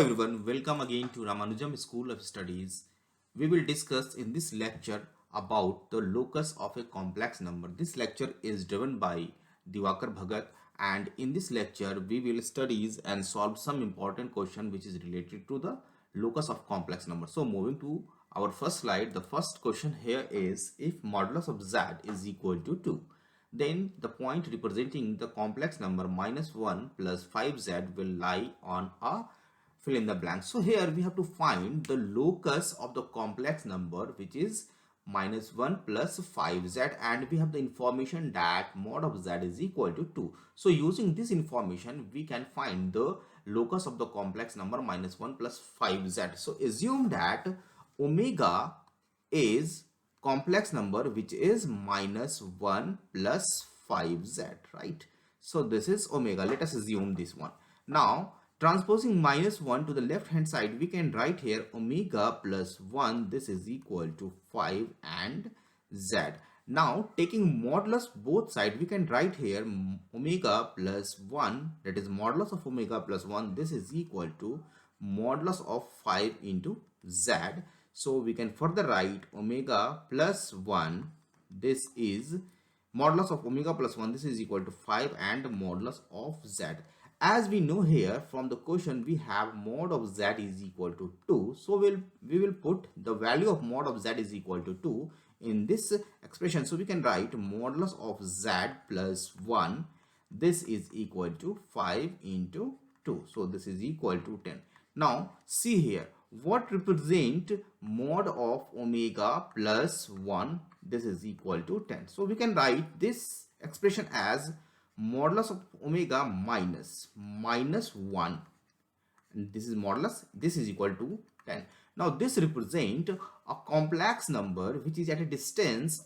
everyone, welcome again to Ramanujam School of Studies. We will discuss in this lecture about the locus of a complex number. This lecture is driven by Diwakar Bhagat, and in this lecture we will studies and solve some important question which is related to the locus of complex number. So moving to our first slide, the first question here is if modulus of z is equal to 2, then the point representing the complex number minus 1 plus 5z will lie on a fill in the blank. So here we have to find the locus of the complex number, which is minus 1 plus 5z, and we have the information that mod of z is equal to 2. So using this information we can find the locus of the complex number minus 1 plus 5z. So assume that omega is complex number which is minus 1 plus 5z, right? So this is omega. Let us assume this one. Now transposing minus 1 to the left hand side, we can write here omega plus 1, this is equal to 5 and z. Now taking modulus both sides, we can write here omega plus 1, that is modulus of omega plus 1, this is equal to modulus of 5 into z. So we can further write omega plus 1, this is modulus of omega plus 1, this is equal to 5 and modulus of z. As we know here from the question, we have mod of z is equal to 2. So we will put the value of mod of z is equal to 2 in this expression. So we can write modulus of z plus 1, this is equal to 5 into 2. So this is equal to 10. Now see here, what represent mod of omega plus 1, this is equal to 10. So we can write this expression as modulus of omega minus 1, and this is modulus, this is equal to 10. Now this represent a complex number which is at a distance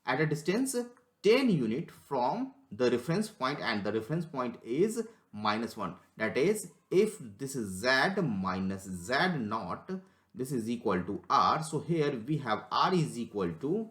10 unit from the reference point, and the reference point is minus 1. That is, if this is z minus z naught, this is equal to r. So here we have r is equal to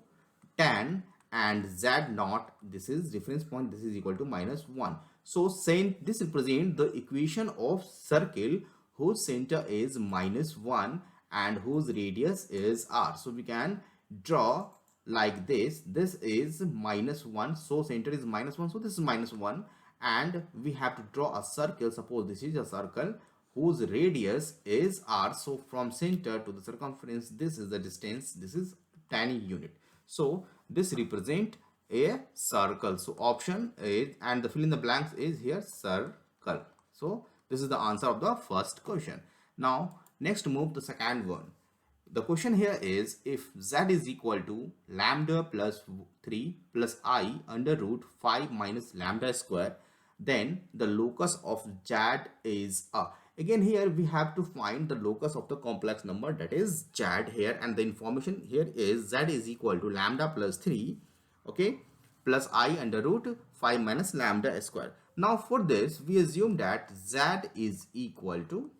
10 and z naught, this is reference point, this is equal to minus 1. So this represents the equation of circle whose center is minus 1 and whose radius is r. So we can draw like this. This is minus 1, so center is minus 1, so this is minus 1, and we have to draw a circle. Suppose this is a circle whose radius is r. So from center to the circumference, this is the distance, this is 10 unit. So this represent a circle. So option is, and the fill in the blanks is here circle. So this is the answer of the first question. Now next move the second one. The question here is if z is equal to lambda plus 3 plus I under root 5 minus lambda square, then the locus of z is a. Again here we have to find the locus of the complex number, that is z here, and the information here is z is equal to lambda plus 3, okay, plus I under root 5 minus lambda square. Now for this we assume that z is equal to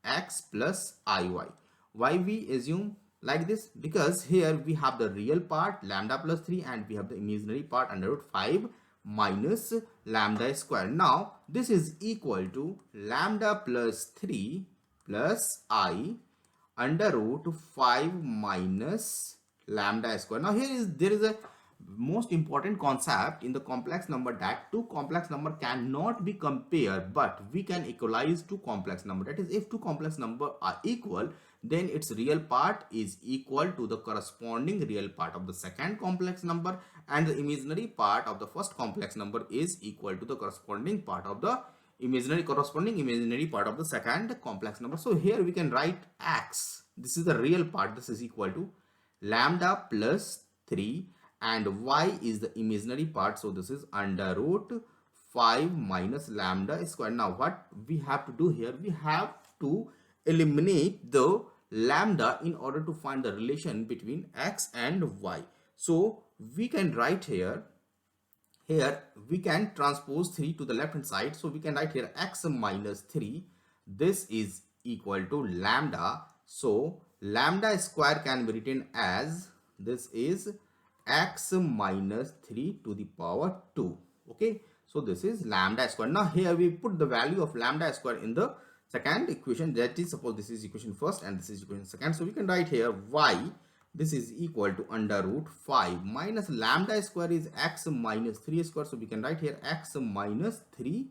x plus iy. Why we assume like this? Because here we have the real part lambda plus 3 and we have the imaginary part under root 5 minus lambda square. Now this is equal to lambda plus 3 plus I under root 5 minus lambda square. Now there is a most important concept in the complex number, that two complex number cannot be compared, but we can equalize two complex number. That is, if two complex number are equal, then its real part is equal to the corresponding real part of the second complex number, and the imaginary part of the first complex number is equal to the corresponding part of the imaginary part of the second complex number. So here we can write x, this is the real part, this is equal to lambda plus 3, and y is the imaginary part, so this is under root 5 minus lambda square. Now what we have to do here, we have to eliminate the lambda in order to find the relation between x and y. So we can write here we can transpose 3 to the left hand side, so we can write here x minus 3, this is equal to lambda. So lambda square can be written as, this is x minus 3 to the power 2, okay. So this is lambda square. Now here we put the value of lambda square in the second equation, that is, suppose this is equation first and this is equation second, so we can write here y, this is equal to under root 5 minus lambda square is x minus 3 square, so we can write here x minus 3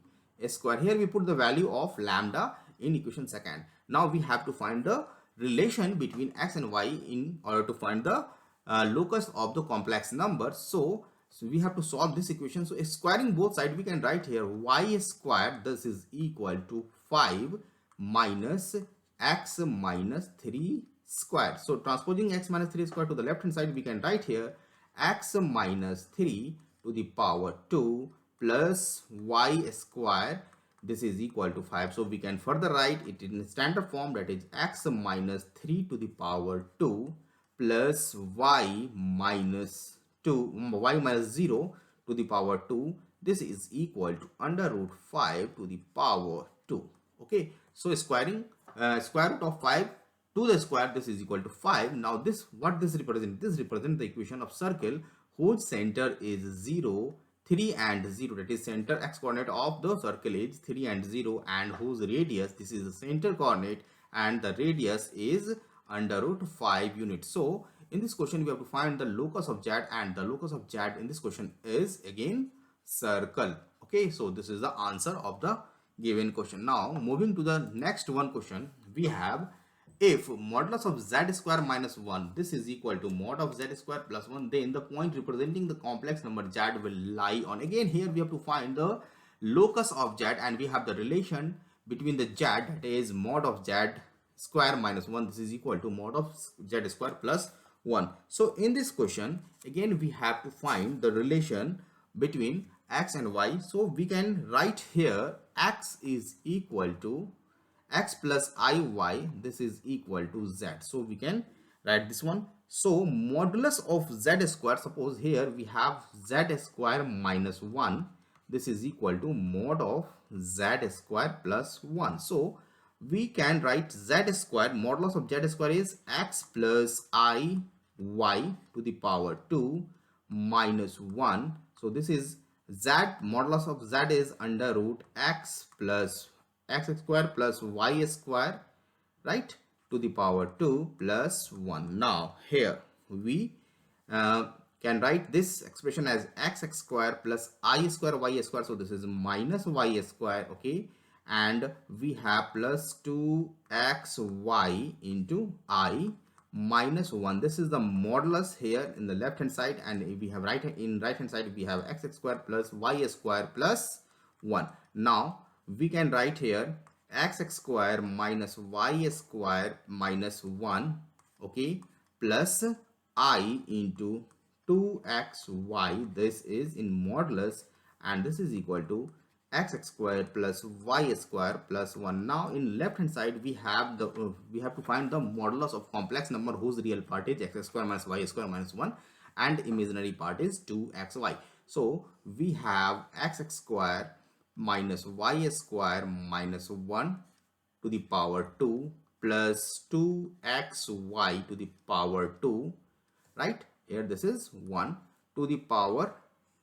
square. Here we put the value of lambda in equation second. Now we have to find the relation between x and y in order to find the locus of the complex number. So we have to solve this equation. So squaring both sides, we can write here y squared, this is equal to 5 minus x minus 3 squared. So transposing x minus 3 squared to the left hand side, we can write here x minus 3 to the power 2 plus y square, this is equal to 5. So we can further write it in standard form, that is x minus 3 to the power 2 plus y minus 0 to the power 2, this is equal to under root 5 to the power 2. Okay, so squaring square root of 5 to the square, this is equal to 5. Now this, what this represents, this represents the equation of circle whose center is 0, 3 and 0, that is center x coordinate of the circle is 3 and 0, and whose radius, this is the center coordinate, and the radius is under root 5 units. So in this question we have to find the locus of z, and the locus of z in this question is again circle. Okay, so this is the answer of the given question. Now moving to the next one question, we have if modulus of z square minus 1, this is equal to mod of z square plus 1, then the point representing the complex number z will lie on. Again here we have to find the locus of z, and we have the relation between the z, that is mod of z square minus 1, this is equal to mod of z square plus 1. So in this question again we have to find the relation between x and y. So we can write here x is equal to x plus iy, this is equal to z. So we can write this one. So modulus of z square, suppose here we have z square minus 1, this is equal to mod of z square plus 1. So we can write z square, modulus of z square is x plus I y to the power 2 minus 1. So this is z, modulus of z is under root x plus x square plus y square, right, to the power 2 plus 1. Now here we can write this expression as x square plus I square y square. So this is minus y square. Okay, and we have plus 2xy into I minus 1. This is the modulus here in the left hand side, and we have right hand side we have x square plus y square plus 1. Now we can write here x square minus y square minus 1, okay, plus I into 2xy, this is in modulus, and this is equal to x square plus y square plus 1. Now in left hand side we have the we have to find the modulus of complex number whose real part is x square minus y square minus 1 and imaginary part is 2xy. So we have x square minus y square minus 1 to the power 2 plus 2xy to the power 2, right? Here this is 1 to the power,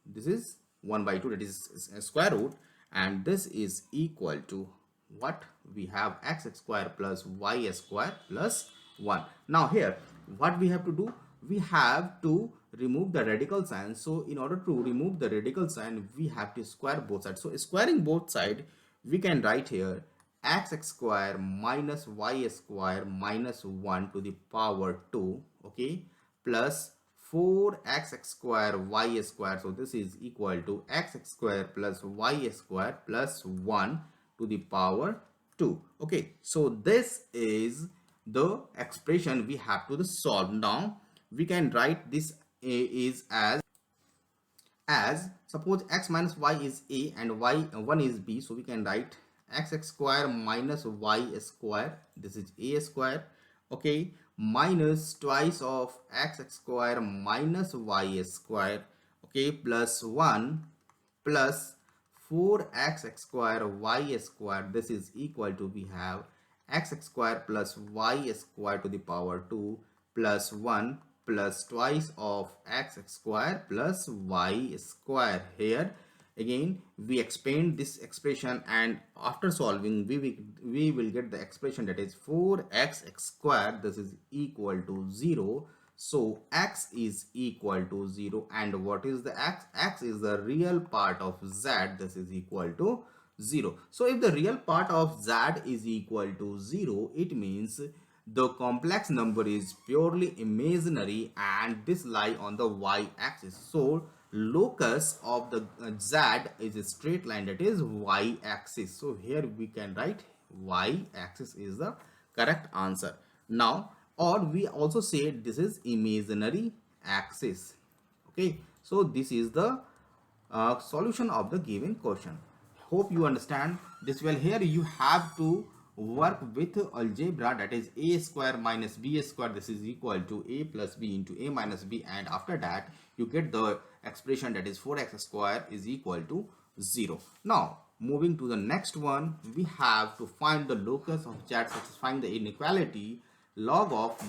this is 1 by 2, that is square root, and this is equal to what we have x square plus y square plus 1. Now here what we have to do, we have to remove the radical sign. So in order to remove the radical sign we have to square both sides. So squaring both sides, we can write here x square minus y square minus 1 to the power 2, okay, plus 4x square y square. So this is equal to x square plus y square plus 1 to the power 2. Okay, so this is the expression we have to solve. Now we can write this is as suppose x minus y is a and y 1 is b. So we can write x square minus y square, this is a square, okay, minus twice of x square minus y square, okay, plus 1 plus 4x square y square, this is equal to we have x square plus y square to the power 2 plus 1 plus twice of x square plus y square. Here Again we expand this expression, and after solving we will get the expression that is 4x squared, this is equal to 0. So x is equal to 0, and what is the x is the real part of z, this is equal to 0. So if the real part of z is equal to 0, it means the complex number is purely imaginary, and this lie on the y-axis. So locus of the z is a straight line, that is y-axis. So here we can write y-axis is the correct answer. Now, or we also say this is imaginary axis. Okay, so this is the solution of the given question. Hope you understand this well. Here you have to work with algebra, that is a square minus b square, this is equal to a plus b into a minus b, and after that you get the expression that is 4x square is equal to 0. Now moving to the next one, we have to find the locus of z satisfying the inequality log of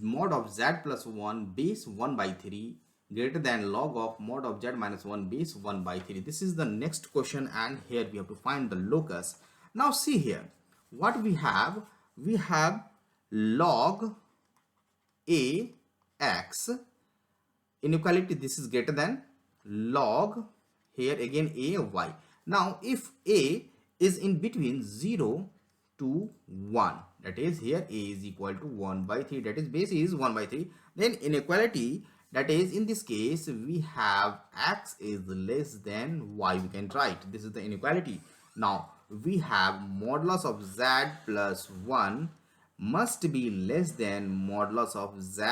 mod of z plus 1 base 1 by 3 greater than log of mod of z minus 1 base 1 by 3. This is the next question, and here we have to find the locus. Now see here what we have log a x inequality, this is greater than log, here again a y. Now if a is in between 0 to 1, that is here a is equal to 1 by 3, that is base is 1 by 3, then inequality, that is in this case we have x is less than y, we can write this is the inequality. Now we have modulus of z plus 1 must be less than modulus of z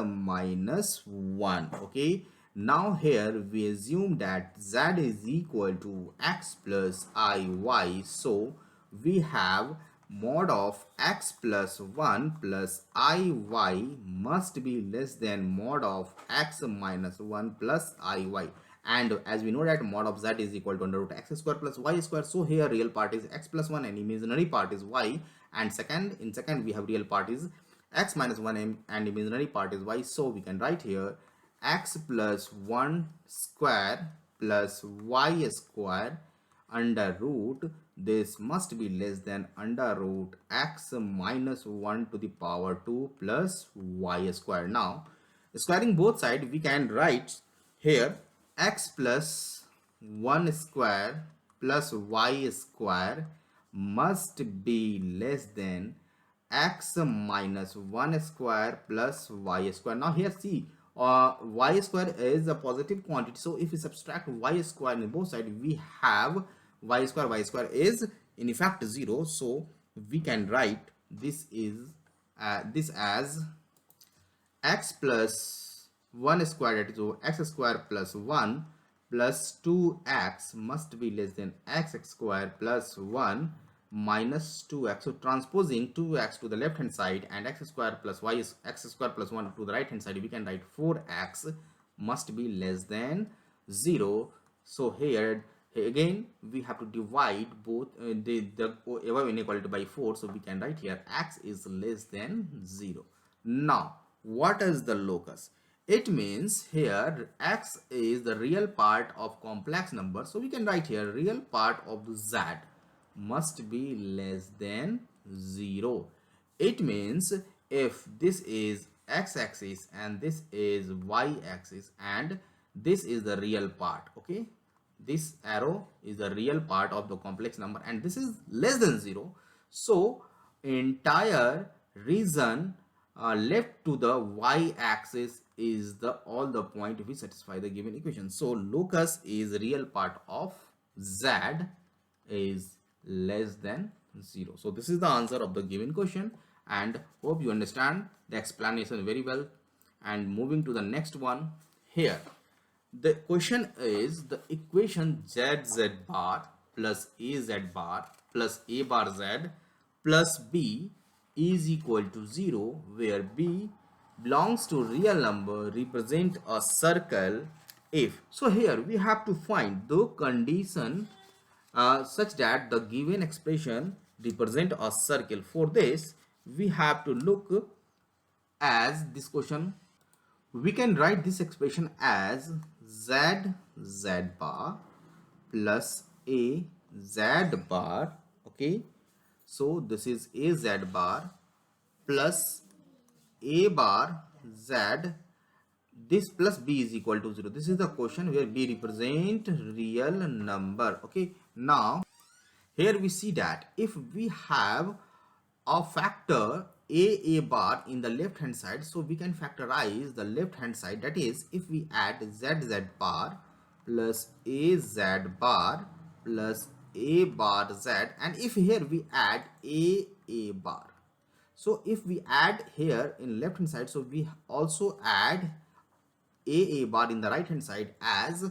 minus 1. Okay, now here we assume that z is equal to x plus iy, so we have mod of x plus 1 plus iy must be less than mod of x minus 1 plus iy, and as we know that mod of z is equal to under root x square plus y square, so here real part is x plus 1 and imaginary part is y, and in second we have real part is x minus 1 and imaginary part is y, so we can write here x plus 1 square plus y square under root, this must be less than under root x minus 1 to the power 2 plus y square. Now squaring both sides, we can write here x plus 1 square plus y square must be less than x minus 1 square plus y square. Now here see y square is a positive quantity, so if we subtract y square in both sides, we have y square is in effect 0, so we can write this as x plus 1 square, that is x square plus 1 plus 2x must be less than x square plus 1 minus 2x. So transposing 2x to the left hand side and x square plus y is x square plus 1 to the right hand side, we can write 4x must be less than 0. So here again we have to divide both the above inequality by 4, so we can write here x is less than 0. Now what is the locus? It means here x is the real part of complex number, so we can write here real part of the z must be less than 0. It means if this is x-axis and this is y-axis and this is the real part, okay, this arrow is the real part of the complex number and this is less than 0, so entire region left to the y-axis is the all the point which satisfy the given equation. So locus is real part of z is less than 0. So this is the answer of the given question, and hope you understand the explanation very well. And moving to the next one, here the question is the equation zz bar plus az bar plus a bar z plus b is equal to 0, where b belongs to real number represent a circle if. So here we have to find the condition such that the given expression represent a circle. For this we have to look as this question. We can write this expression as z bar plus a z bar. Okay, so this is a z bar plus a bar z. This plus b is equal to 0. This is the question where b represent real number. Okay, now here we see that if we have a factor a bar in the left hand side, so we can factorize the left hand side. That is, if we add z bar plus a z bar plus a bar z, and if here we add a bar, so if we add here in left hand side, so we also add a bar in the right hand side, as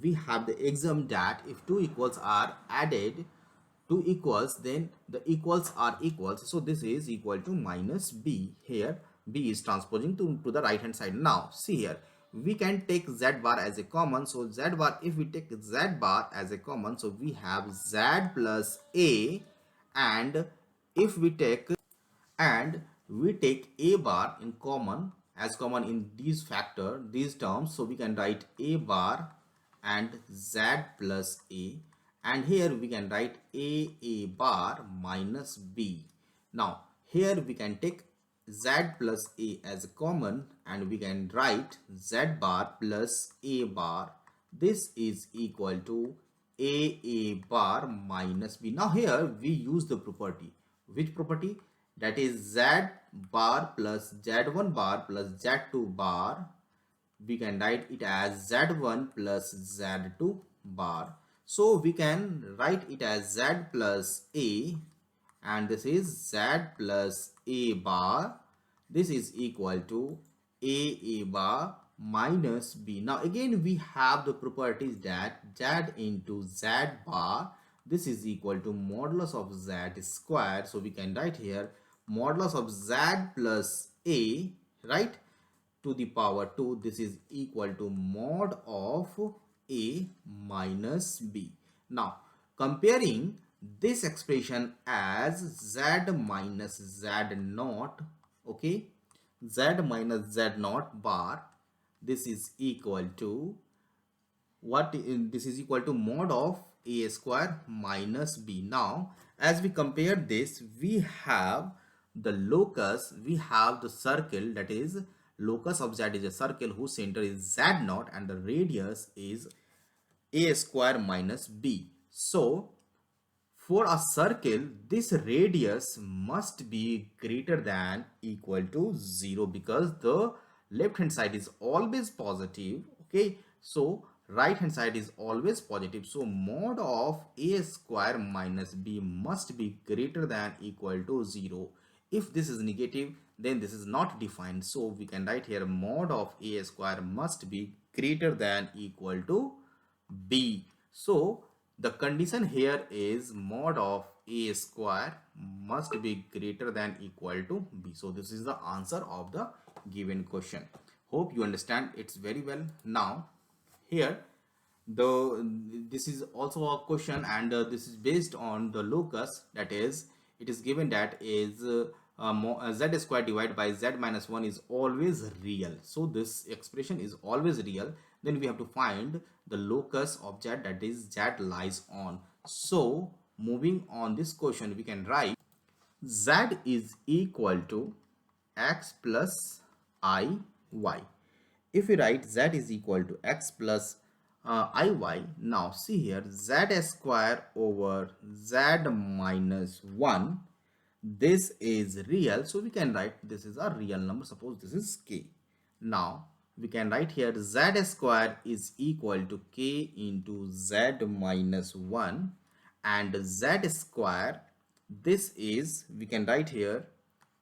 we have the axiom that if two equals are added, two equals, then the equals are equals. So this is equal to minus b. Here b is transposing to the right hand side. Now see here, we can take z bar as a common. So z bar, if we take z bar as a common, so we have z plus a, and if we take a bar in common, as common in these factor, these terms, so we can write a bar and z plus a, and here we can write a bar minus b. Now here we can take z plus a as a common, and we can write z bar plus a bar. This is equal to a bar minus b. Now here we use the property. Which property? That is z bar plus z1 bar plus z2 bar. We can write it as z1 plus z2 bar. So we can write it as z plus a, and this is z plus a bar. This is equal to a bar minus b. Now again we have the properties that z into z bar, this is equal to modulus of z square. So we can write here modulus of z plus a, right, to the power 2. This is equal to mod of a minus b. Now comparing this expression as z minus z naught, okay, z minus z naught bar, this is equal to what? This is equal to mod of a square minus b. Now as we compare this, we have the locus, we have the circle, that is locus of z is a circle whose center is z naught and the radius is a square minus b. So for a circle, this radius must be greater than equal to 0, because the left hand side is always positive. Okay, so right hand side is always positive. So mod of a square minus b must be greater than equal to 0. If this is negative, then this is not defined. So we can write here mod of a square must be greater than equal to b. So the condition here is mod of a square must be greater than equal to b. So this is the answer of the given question. Hope you understand it's very well. Now here this is also a question, and this is based on the locus. That is, it is given that is z square divided by z minus 1 is always real. So this expression is always real. Then we have to find the locus of z, that is z lies on. So moving on this question, we can write z is equal to x plus I y. If we write z is equal to x plus iy, now see here, z square over z minus 1, this is real, so we can write this is a real number. Suppose this is k. Now we can write here z square is equal to k into z minus 1, and z square, this is, we can write here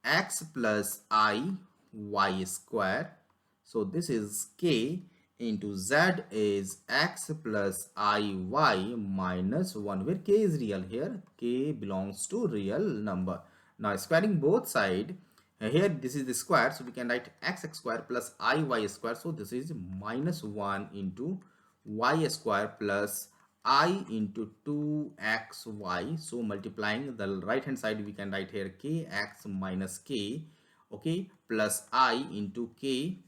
x plus I y square. So this is k into z is x plus I y minus 1, where k is real. Here k belongs to real number. Now squaring both side, here this is the square, so we can write x square plus iy square. So this is minus 1 into y square plus I into 2xy. So multiplying the right hand side, we can write here kx minus k, okay, plus I into ky.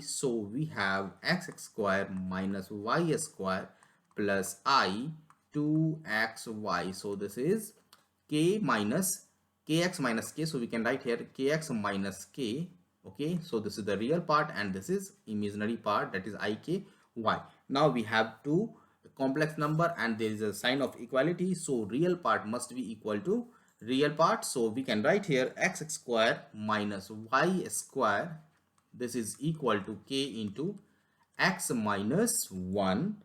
So we have x square minus y square plus I 2xy. So this is k minus kx minus k. So we can write here kx minus k. Okay, so this is the real part and this is imaginary part, that is ik y. Now we have two complex number and there is a sign of equality, so real part must be equal to real part. So we can write here x square minus y square, this is equal to k into x minus 1,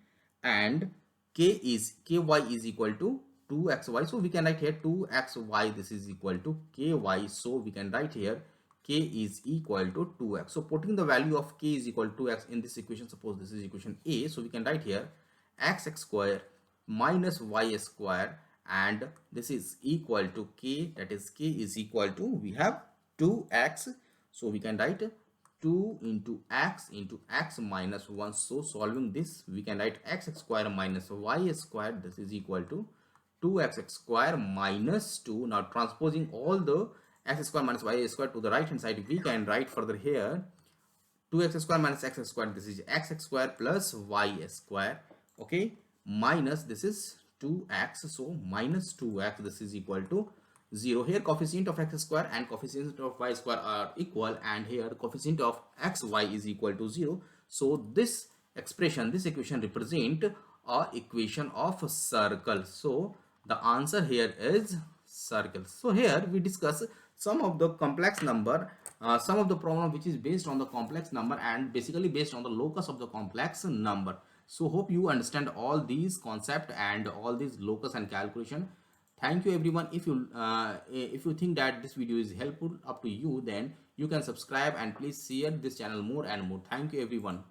and ky is equal to 2xy. So we can write here 2xy, this is equal to ky. So we can write here k is equal to 2x. So putting the value of k is equal to 2x in this equation, suppose this is equation A, so we can write here x square minus y square, and this is equal to k, that is k is equal to, we have 2x, so we can write 2 into x minus 1. So solving this, we can write x square minus y square, this is equal to 2x square minus 2. Now transposing all the x square minus y square to the right hand side, we can write further here 2x square minus x square, this is x square plus y square, okay, minus this is 2x, so minus 2x, this is equal to 0. Here coefficient of x square and coefficient of y square are equal, and here coefficient of xy is equal to 0. So this expression, this equation represent a equation of a circle. So the answer here is circle. So here we discuss some of the complex number, some of the problem which is based on the complex number and basically based on the locus of the complex number. So hope you understand all these concept and all these locus and calculation. Thank you everyone. If you think that this video is helpful up to you, then you can subscribe and please share this channel more and more. Thank you everyone.